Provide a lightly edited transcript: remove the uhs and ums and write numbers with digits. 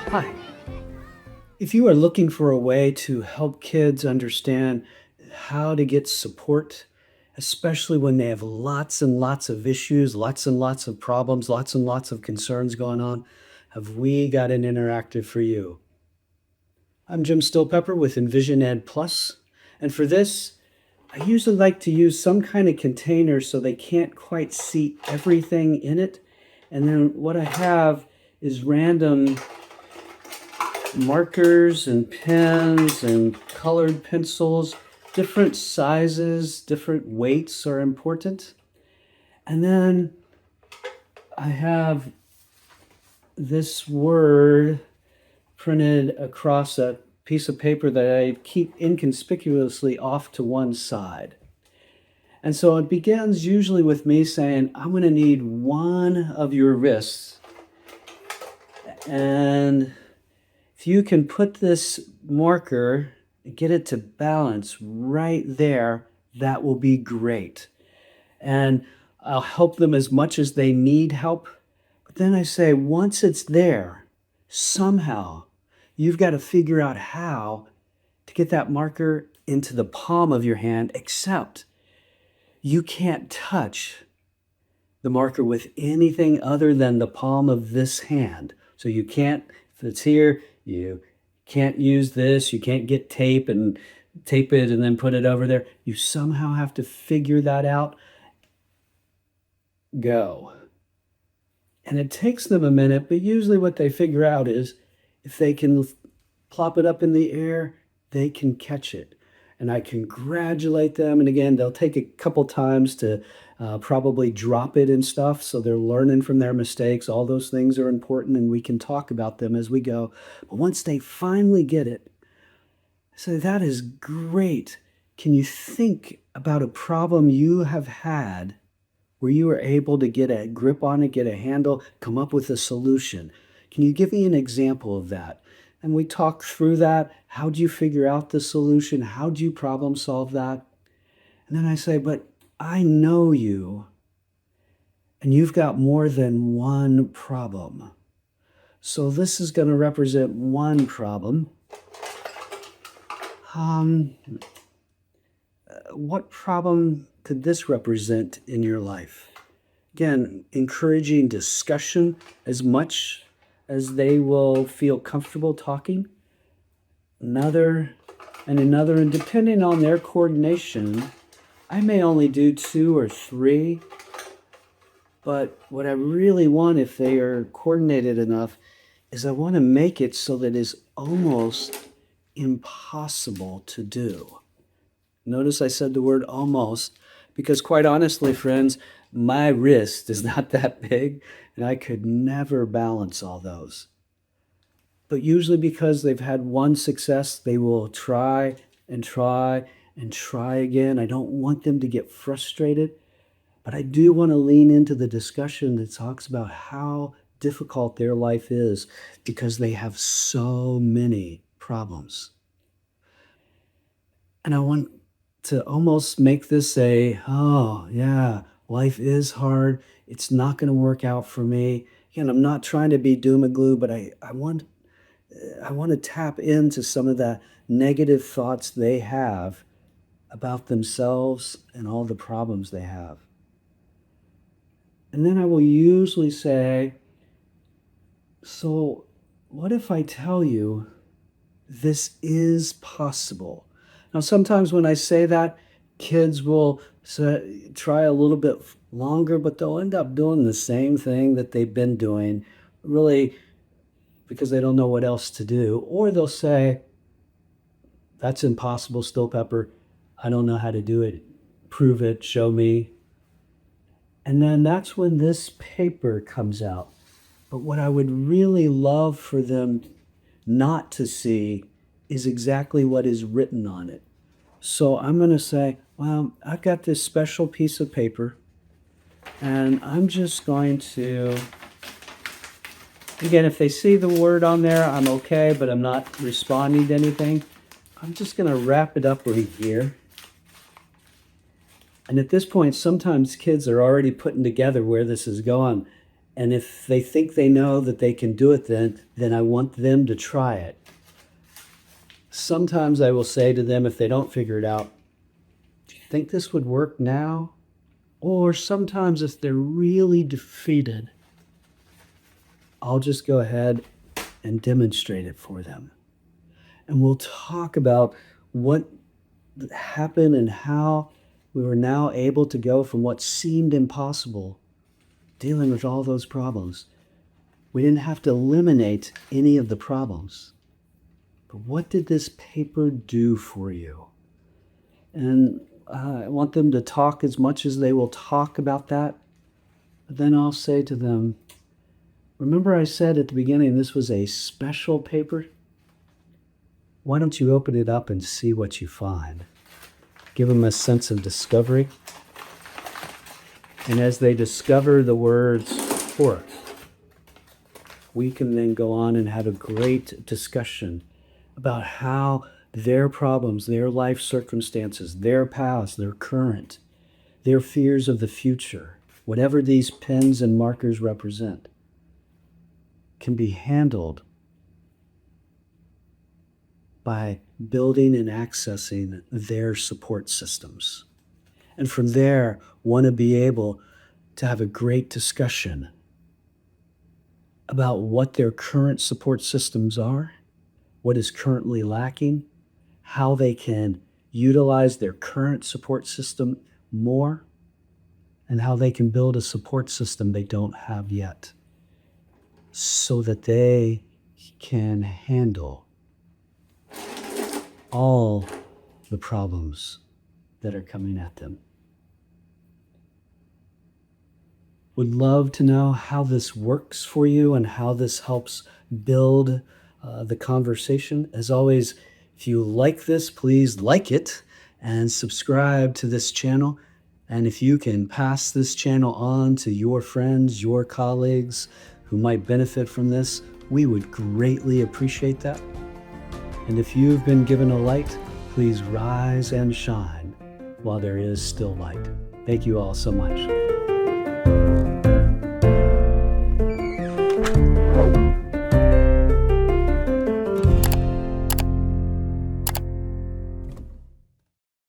Hi. If you are looking for a way to help kids understand how to get support, especially when they have lots and lots of issues, lots and lots of problems, lots and lots of concerns going on, have we got an interactive for you? I'm Jim Stillpepper with Envision Ed Plus, and for this, I usually like to use some kind of container so they can't quite see everything in it. And then what I have is random markers and pens and colored pencils. Different sizes, different weights are important. And then I have this word printed across a piece of paper that I keep inconspicuously off to one side. And so it begins usually with me saying, I'm going to need one of your wrists. And if you can put this marker and get it to balance right there, that will be great. And I'll help them as much as they need help. But then I say, once it's there, somehow you've got to figure out how to get that marker into the palm of your hand, except you can't touch the marker with anything other than the palm of this hand. So you can't, if it's here, you can't use this, you can't get tape and tape it and then put it over there. You somehow have to figure that out. Go. And it takes them a minute, but usually what they figure out is if they can plop it up in the air, they can catch it. And I congratulate them. And again, they'll take a couple times to probably drop it and stuff. So they're learning from their mistakes. All those things are important, and we can talk about them as we go. But once they finally get it, I say, that is great. Can you think about a problem you have had where you were able to get a grip on it, get a handle, come up with a solution? Can you give me an example of that? And we talk through that. How do you figure out the solution? How do you problem solve that? And then I say, but I know you, and you've got more than one problem. So this is going to represent one problem. What problem could this represent in your life? Again, encouraging discussion as much as they will feel comfortable talking. Another, and depending on their coordination, I may only do 2 or 3, but what I really want, if they are coordinated enough, is I want to make it so that it's almost impossible to do. Notice I said the word almost, because quite honestly, friends, my wrist is not that big, and I could never balance all those. But usually because they've had one success, they will try and try and try again. I don't want them to get frustrated, but I do want to lean into the discussion that talks about how difficult their life is because they have so many problems. And I want to almost make this oh, yeah, life is hard. It's not going to work out for me. Again, I'm not trying to be doom and gloom, but I want to tap into some of the negative thoughts they have about themselves and all the problems they have. And then I will usually say, so what if I tell you this is possible? Now, sometimes when I say that, kids will try a little bit longer, but they'll end up doing the same thing that they've been doing, really, because they don't know what else to do. Or they'll say, that's impossible, Stillpepper. I don't know how to do it. Prove it, show me. And then that's when this paper comes out. But what I would really love for them not to see is exactly what is written on it. So I'm going to say, well, I've got this special piece of paper, and I'm just going to, again, if they see the word on there, I'm okay, but I'm not responding to anything. I'm just going to wrap it up right here. And at this point, sometimes kids are already putting together where this is going. And if they think they know that they can do it, then I want them to try it. Sometimes I will say to them, if they don't figure it out, do you think this would work now? Or sometimes if they're really defeated, I'll just go ahead and demonstrate it for them. And we'll talk about what happened and how we were now able to go from what seemed impossible, dealing with all those problems. We didn't have to eliminate any of the problems. But what did this paper do for you? And I want them to talk as much as they will talk about that. But then I'll say to them, remember I said at the beginning this was a special paper? Why don't you open it up and see what you find? Give them a sense of discovery. And as they discover the words fourth, we can then go on and have a great discussion about how their problems, their life circumstances, their past, their current, their fears of the future, whatever these pens and markers represent, can be handled by building and accessing their support systems. And from there, want to be able to have a great discussion about what their current support systems are, what is currently lacking, how they can utilize their current support system more, and how they can build a support system they don't have yet so that they can handle all the problems that are coming at them. Would love to know how this works for you and how this helps build the conversation. As always, if you like this, please like it and subscribe to this channel. And if you can pass this channel on to your friends, your colleagues who might benefit from this, we would greatly appreciate that. And if you've been given a light, please rise and shine while there is still light. Thank you all so much.